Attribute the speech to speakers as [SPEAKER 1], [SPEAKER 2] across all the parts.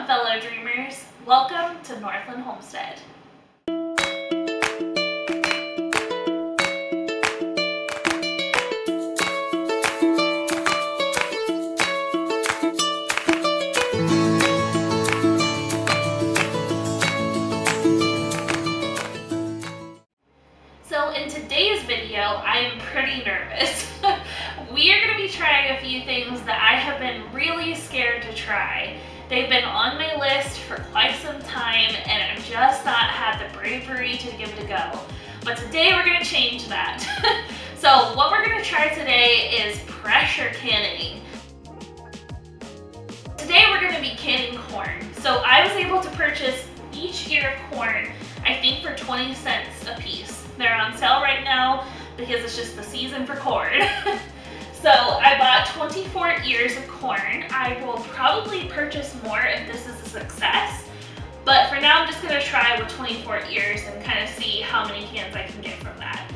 [SPEAKER 1] Welcome, fellow dreamers. Welcome to Northland Homestead. So in today's video, I am pretty nervous. We are going to be trying a few things that I have been really scared to try. They've been on my list for quite some time and I've just not had the bravery to give it a go. But today we're going to change that. So what we're going to try today is pressure canning. Today we're going to be canning corn. So I was able to purchase each ear of corn, I think for 20 cents a piece. They're on sale right now because it's just the season for corn. So I bought 24 ears of corn. I will probably purchase more if this is a success, but for now I'm just gonna try with 24 ears and kind of see how many cans I can get from that.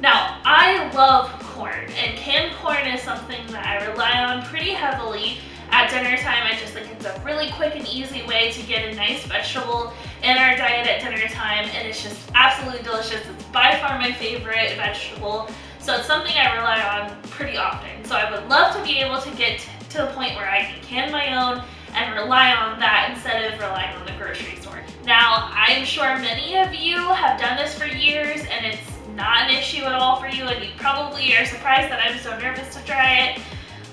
[SPEAKER 1] Now, I love corn, and canned corn is something that I rely on pretty heavily at dinner time. I just think it's a really quick and easy way to get a nice vegetable in our diet at dinner time, and it's just absolutely delicious. It's by far my favorite vegetable. So it's something I rely on pretty often. So I would love to be able to get to the point where I can can my own and rely on that instead of relying on the grocery store. Now, I'm sure many of you have done this for years and it's not an issue at all for you, and you probably are surprised that I'm so nervous to try it,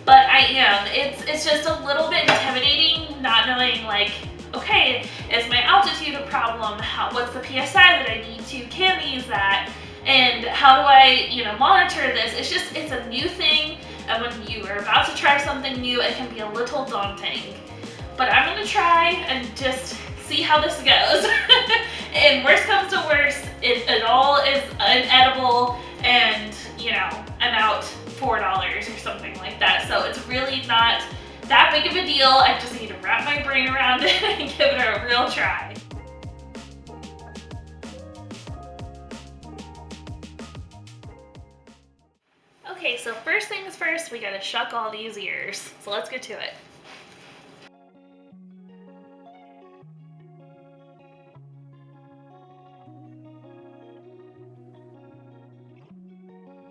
[SPEAKER 1] but I am. It's just a little bit intimidating not knowing, like, okay, is my altitude a problem? What's the PSI that I need to can these at? And how do I, monitor this? It's a new thing, and when you are about to try something new, it can be a little daunting. But I'm gonna try and just see how this goes. And worst comes to worst, it all is inedible, and I'm out $4 or something like that. So it's really not that big of a deal. I just need to wrap my brain around it and give it a real try. Okay, so first things first, we gotta shuck all these ears. So let's get to it.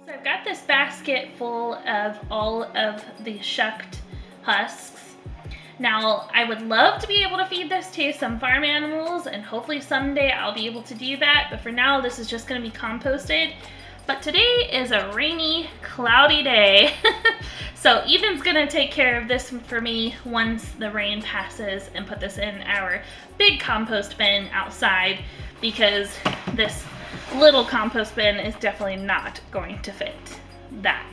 [SPEAKER 1] So I've got this basket full of all of the shucked husks. Now, I would love to be able to feed this to some farm animals, and hopefully someday I'll be able to do that, but for now this is just gonna be composted. But today is a rainy, cloudy day, so Ethan's gonna take care of this for me once the rain passes and put this in our big compost bin outside, because this little compost bin is definitely not going to fit that.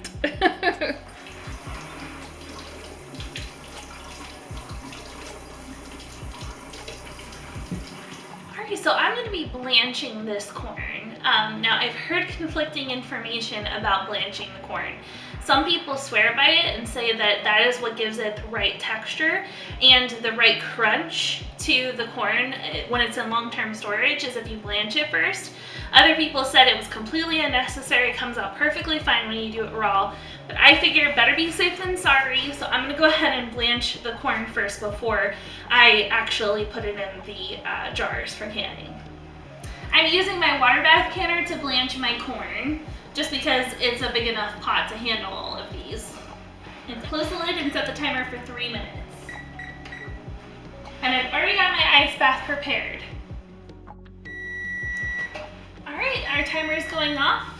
[SPEAKER 1] Alright, so I'm going to be blanching this corn. Now, I've heard conflicting information about blanching the corn. Some people swear by it and say that that is what gives it the right texture and the right crunch to the corn when it's in long-term storage, is if you blanch it first. Other people said it was completely unnecessary. It comes out perfectly fine when you do it raw. But I figure better be safe than sorry, so I'm gonna go ahead and blanch the corn first before I actually put it in the jars for canning. I'm using my water bath canner to blanch my corn, just because it's a big enough pot to handle all of these. And close the lid and set the timer for 3 minutes. And I've already got my ice bath prepared. Alright, our timer is going off.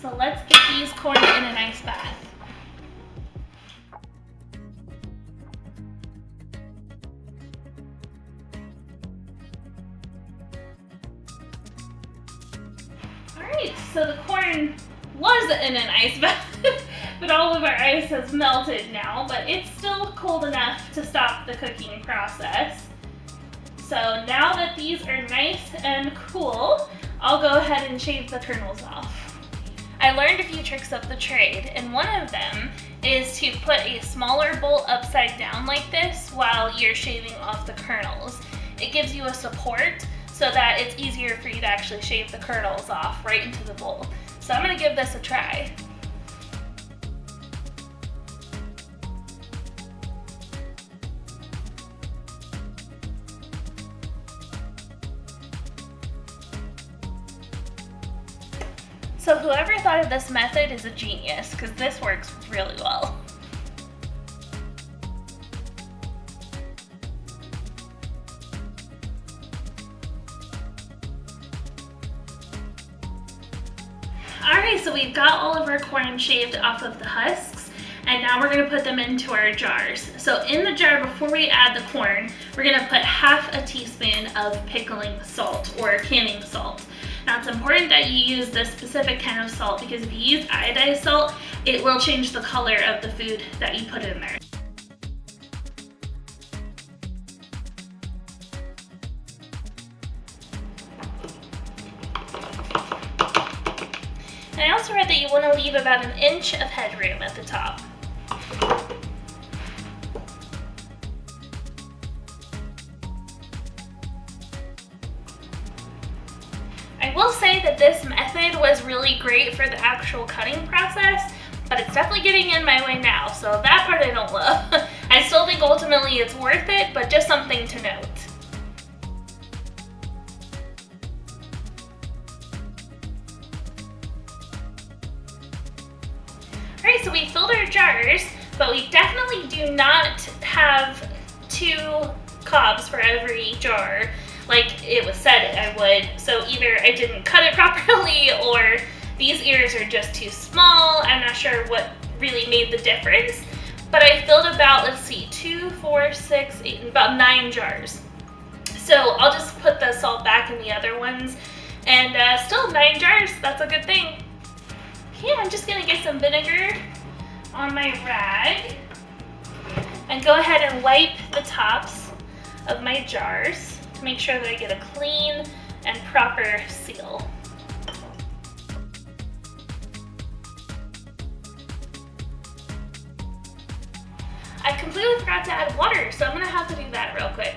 [SPEAKER 1] So let's get these corn in an ice bath. Alright, so the corn was in an ice bath, but all of our ice has melted now, but it's still cold enough to stop the cooking process. So now that these are nice and cool, I'll go ahead and shave the kernels off. I learned a few tricks of the trade, and one of them is to put a smaller bowl upside down like this while you're shaving off the kernels. It gives you a support so that it's easier for you to actually shave the kernels off right into the bowl. So I'm gonna give this a try. So whoever thought of this method is a genius, because this works really well. Alright, so we've got all of our corn shaved off of the husks, and now we're going to put them into our jars. So in the jar, before we add the corn, we're going to put half a teaspoon of pickling salt or canning salt. Now it's important that you use this specific kind of salt, because if you use iodized salt, it will change the color of the food that you put in there. And I also read that you want to leave about 1 inch of headroom at the top. I will say that this method was really great for the actual cutting process, but it's definitely getting in my way now, so that part I don't love. I still think ultimately it's worth it, but just something to note. Alright, so we filled our jars, but we definitely do not have 2 cobs for every jar like it was said I would. So either I didn't cut it properly, or these ears are just too small. I'm not sure what really made the difference, but I filled about, let's see, 2, 4, 6, 8, about 9 jars. So I'll just put the salt back in the other ones, and still 9 jars, that's a good thing. Okay, I'm just gonna get some vinegar on my rag and go ahead and wipe the tops of my jars to make sure that I get a clean and proper seal. I completely forgot to add water, so I'm gonna have to do that real quick.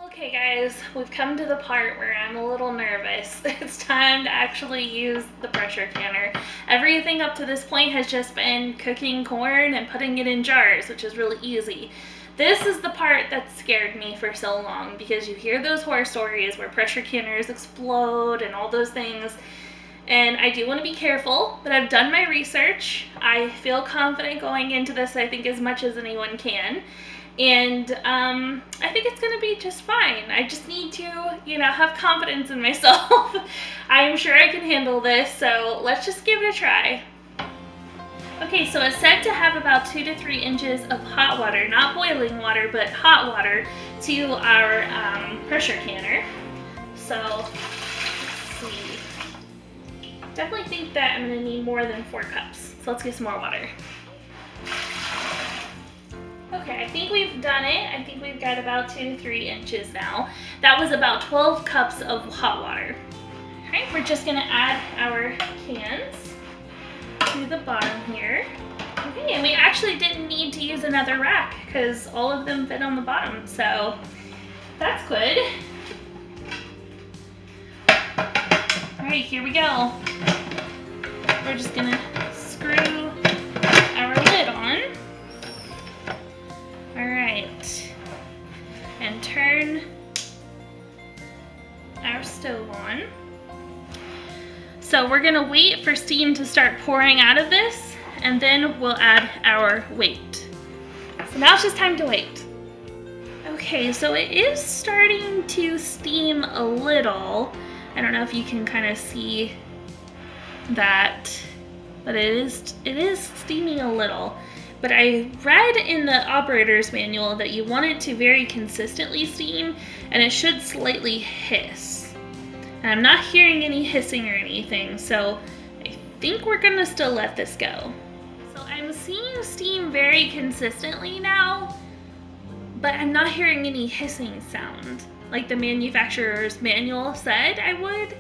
[SPEAKER 1] Okay guys, we've come to the part where I'm a little nervous. It's time to actually use the pressure canner. Everything up to this point has just been cooking corn and putting it in jars, which is really easy. This is the part that scared me for so long, because you hear those horror stories where pressure canners explode and all those things. And I do want to be careful, but I've done my research. I feel confident going into this, I think, as much as anyone can. And I think it's gonna be just fine. I just need to, have confidence in myself. I'm sure I can handle this, so let's just give it a try. Okay, so it's said to have about 2 to 3 inches of hot water, not boiling water, but hot water, to our pressure canner. So, let's see. Definitely think that I'm gonna need more than 4 cups. So let's get some more water. Okay, I think we've done it. I think we've got about 2 to 3 inches now. That was about 12 cups of hot water. All right, we're just gonna add our cans to the bottom here. Okay, and we actually didn't need to use another rack because all of them fit on the bottom, so that's good. All right, here we go. We're just gonna screw our lid on. All right, and turn our stove on. So we're gonna wait for steam to start pouring out of this, and then we'll add our weight. So now it's just time to wait. Okay, so it is starting to steam a little. I don't know if you can kind of see that, but it is steaming a little. But I read in the operator's manual that you want it to very consistently steam, and it should slightly hiss. And I'm not hearing any hissing or anything, so I think we're gonna still let this go. So I'm seeing steam very consistently now, but I'm not hearing any hissing sound, like the manufacturer's manual said I would.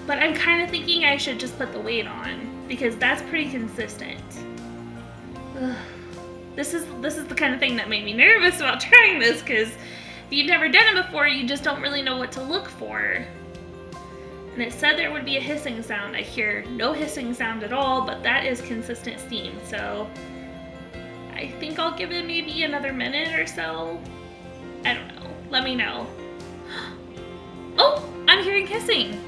[SPEAKER 1] But I'm kind of thinking I should just put the weight on, because that's pretty consistent. Ugh. This is the kind of thing that made me nervous about trying this, because if you've never done it before, you just don't really know what to look for. And it said there would be a hissing sound. I hear no hissing sound at all, but that is consistent steam. So I think I'll give it maybe another minute or so. I don't know. Let me know. Oh, I'm hearing hissing.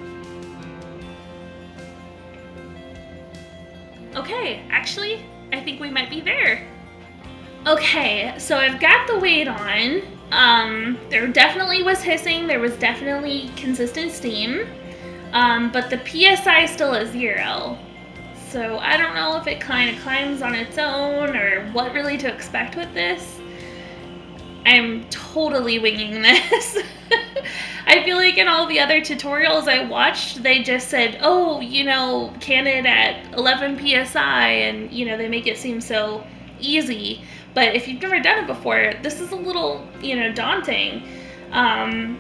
[SPEAKER 1] Okay, actually, I think we might be there. Okay, so I've got the weight on. There definitely was hissing. There was definitely consistent steam. But the PSI still is 0. So I don't know if it kind of climbs on its own or what really to expect with this. I'm totally winging this. I feel like in all the other tutorials I watched, they just said, oh, you know, can it at 11 PSI, and, you know, they make it seem so easy. But if you've never done it before, this is a little, you know, daunting.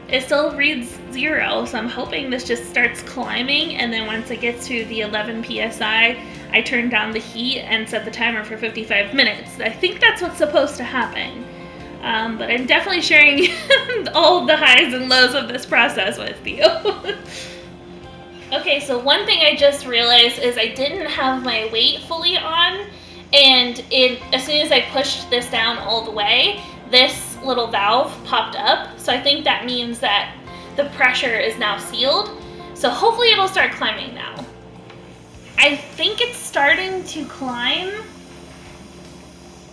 [SPEAKER 1] It still reads 0, so I'm hoping this just starts climbing, and then once it gets to the 11 PSI, I turn down the heat and set the timer for 55 minutes. I think that's what's supposed to happen. But I'm definitely sharing all the highs and lows of this process with you. Okay, so one thing I just realized is I didn't have my weight fully on, and as soon as I pushed this down all the way, this little valve popped up. So I think that means that the pressure is now sealed. So hopefully it'll start climbing now. I think it's starting to climb.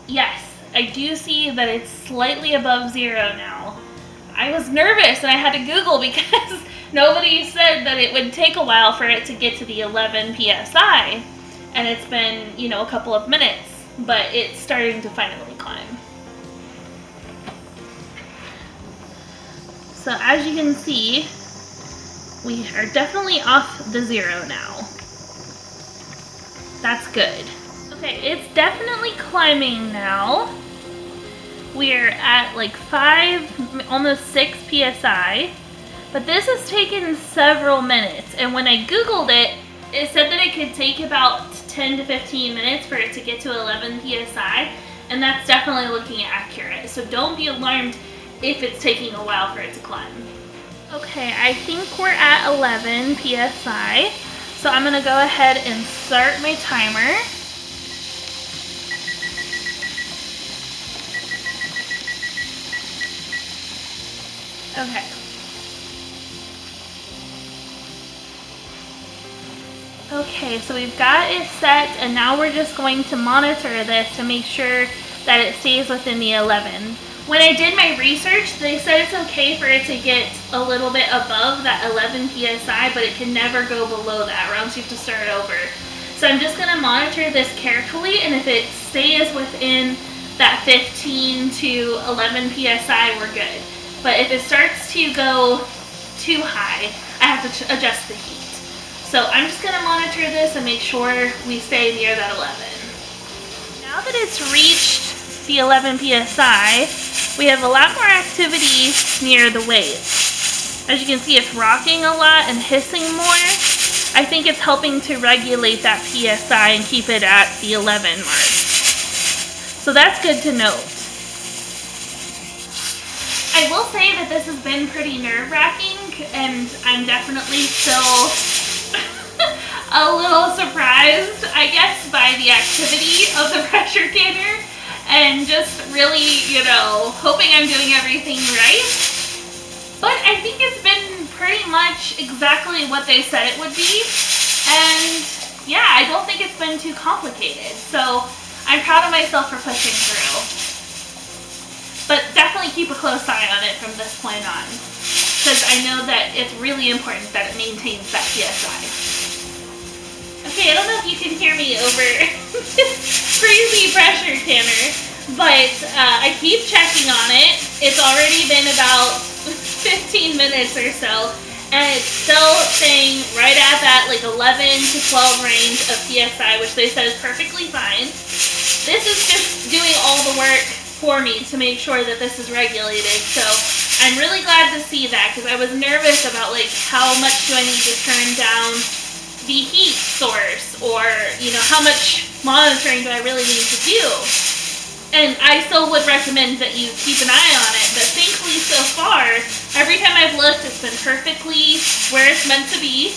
[SPEAKER 1] Yes. I do see that it's slightly above 0 now. I was nervous and I had to Google because nobody said that it would take a while for it to get to the 11 PSI. And it's been, you know, a couple of minutes, but it's starting to finally climb. So as you can see, we are definitely off the 0 now. That's good. Okay, it's definitely climbing now. We're at like 5, almost 6 PSI, but this has taken several minutes. And when I Googled it, it said that it could take about 10 to 15 minutes for it to get to 11 PSI, and that's definitely looking accurate. So don't be alarmed if it's taking a while for it to climb. Okay, I think we're at 11 PSI, so I'm gonna go ahead and start my timer. Okay. Okay, so we've got it set, and now we're just going to monitor this to make sure that it stays within the 11. When I did my research, they said it's okay for it to get a little bit above that 11 PSI, but it can never go below that, or else you have to start over. So I'm just going to monitor this carefully, and if it stays within that 15 to 11 PSI, we're good. But if it starts to go too high, I have to adjust the heat. So I'm just going to monitor this and make sure we stay near that 11. Now that it's reached the 11 PSI, we have a lot more activity near the weight. As you can see, it's rocking a lot and hissing more. I think it's helping to regulate that PSI and keep it at the 11 mark. So that's good to note. I will say that this has been pretty nerve-wracking, and I'm definitely still a little surprised, I guess, by the activity of the pressure canner, and just really, you know, hoping I'm doing everything right. But I think it's been pretty much exactly what they said it would be, and yeah, I don't think it's been too complicated, so I'm proud of myself for pushing through. But definitely keep a close eye on it from this point on, because I know that it's really important that it maintains that PSI. Okay, I don't know if you can hear me over this crazy pressure canner, but I keep checking on it. It's already been about 15 minutes or so, and it's still staying right at that like 11 to 12 range of PSI, which they said is perfectly fine. This is just doing all the work for me to make sure that this is regulated, so I'm really glad to see that, because I was nervous about like how much do I need to turn down the heat source, or you know, how much monitoring do I really need to do. And I still would recommend that you keep an eye on it, but thankfully so far, every time I've looked, it's been perfectly where it's meant to be.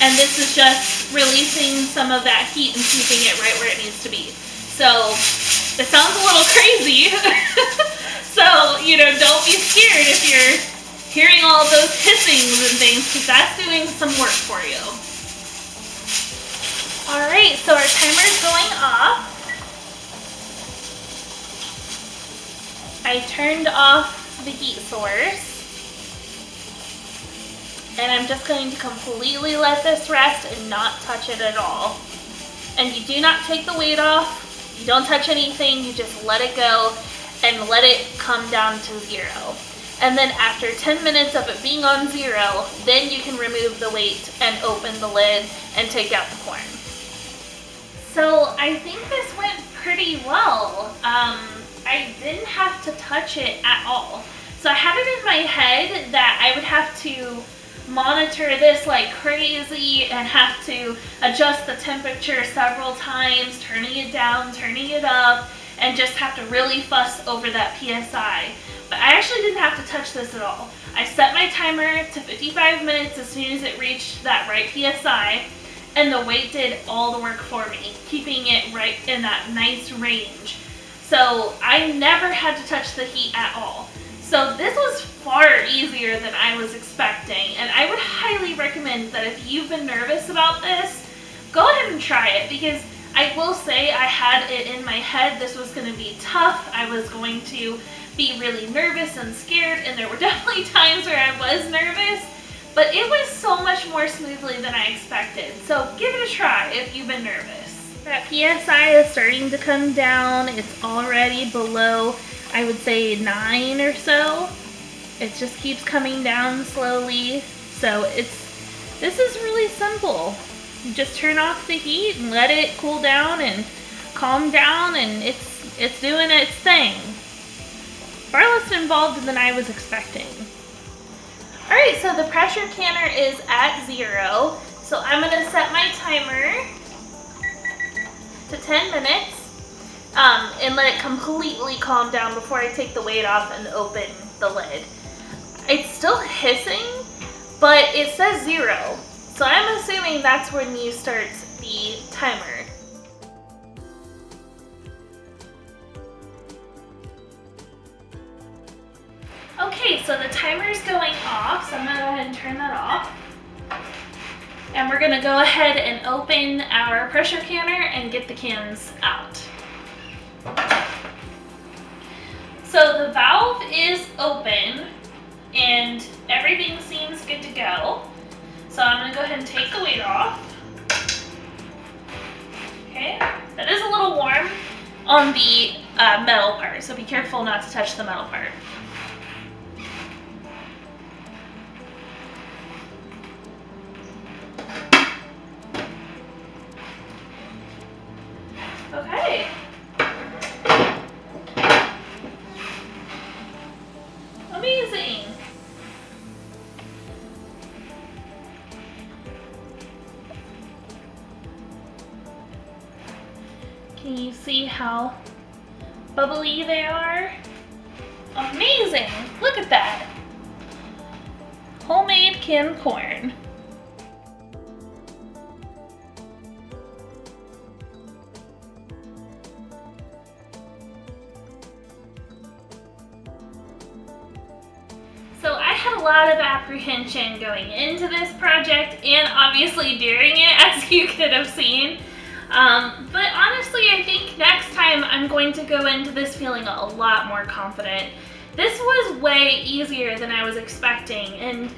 [SPEAKER 1] And this is just releasing some of that heat and keeping it right where it needs to be. So this sounds a little crazy. So, you know, don't be scared if you're hearing all of those hissings and things, because that's doing some work for you. All right, so our timer's going off. I turned off the heat source. And I'm just going to completely let this rest and not touch it at all. And you do not take the weight off. You don't touch anything. You just let it go and let it come down to 0. And then after 10 minutes of it being on 0, then you can remove the weight and open the lid and take out the corn. So I think this went pretty well. I didn't have to touch it at all. So I had it in my head that I would have to monitor this like crazy and have to adjust the temperature several times, turning it down, turning it up, and just have to really fuss over that PSI. But I actually didn't have to touch this at all. I set my timer to 55 minutes as soon as it reached that right PSI, and the weight did all the work for me, keeping it right in that nice range. So I never had to touch the heat at all. So this was far easier than I was expecting, and I would highly recommend that if you've been nervous about this, go ahead and try it, because I will say I had it in my head this was going to be tough. I was going to be really nervous and scared, and there were definitely times where I was nervous, but it was so much more smoothly than I expected. So give it a try if you've been nervous. That PSI is starting to come down. It's already below, I would say, 9 or so. It just keeps coming down slowly. So this is really simple. You just turn off the heat and let it cool down and calm down, and it's doing its thing. Far less involved than I was expecting. All right, so the pressure canner is at 0. So I'm gonna set my timer to 10 minutes. And let it completely calm down before I take the weight off and open the lid. It's still hissing, but it says 0. So I'm assuming that's when you start the timer. Okay, so the timer's going off, so I'm gonna go ahead and turn that off. And we're gonna go ahead and open our pressure canner and get the cans out. So the valve is open and everything seems good to go. So I'm going to go ahead and take the weight off. Okay, that is a little warm on the metal part, so be careful not to touch the metal part. Okay. Amazing. Can you see how bubbly they are? Amazing. Look at that. Homemade canned corn. So I had a lot of apprehension going into this project and obviously during it, as you could have seen. But honestly, I think next time I'm going to go into this feeling a lot more confident. This was way easier than I was expecting and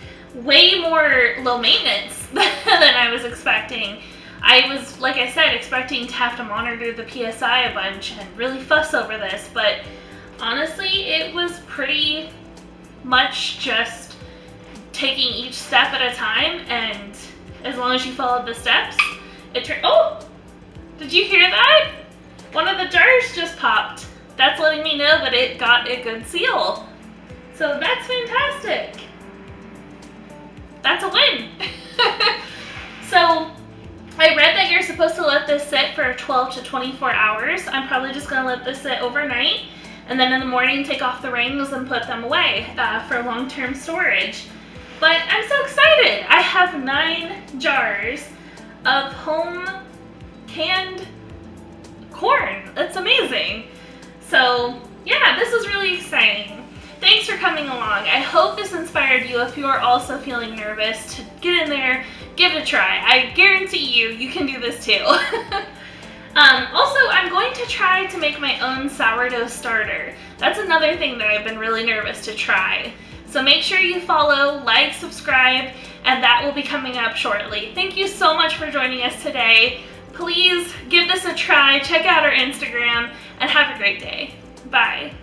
[SPEAKER 1] way more low maintenance than I was expecting. I was, like I said, expecting to have to monitor the PSI a bunch and really fuss over this, but honestly, it was pretty much just taking each step at a time, and as long as you followed the steps, it turned. Oh! Did you hear that? One of the jars just popped. That's letting me know that it got a good seal. So that's fantastic. That's a win. So I read that you're supposed to let this sit for 12 to 24 hours. I'm probably just gonna let this sit overnight, and then in the morning take off the rings and put them away for long-term storage. But I'm so excited. I have 9 jars of home canned corn. That's amazing. So yeah, this is really exciting. Thanks for coming along. I hope this inspired you if you are also feeling nervous to get in there, give it a try. I guarantee you can do this too. Also, I'm going to try to make my own sourdough starter. That's another thing that I've been really nervous to try. So make sure you follow, like, subscribe, and that will be coming up shortly. Thank you so much for joining us today. Please give this a try, check out our Instagram, and have a great day. Bye.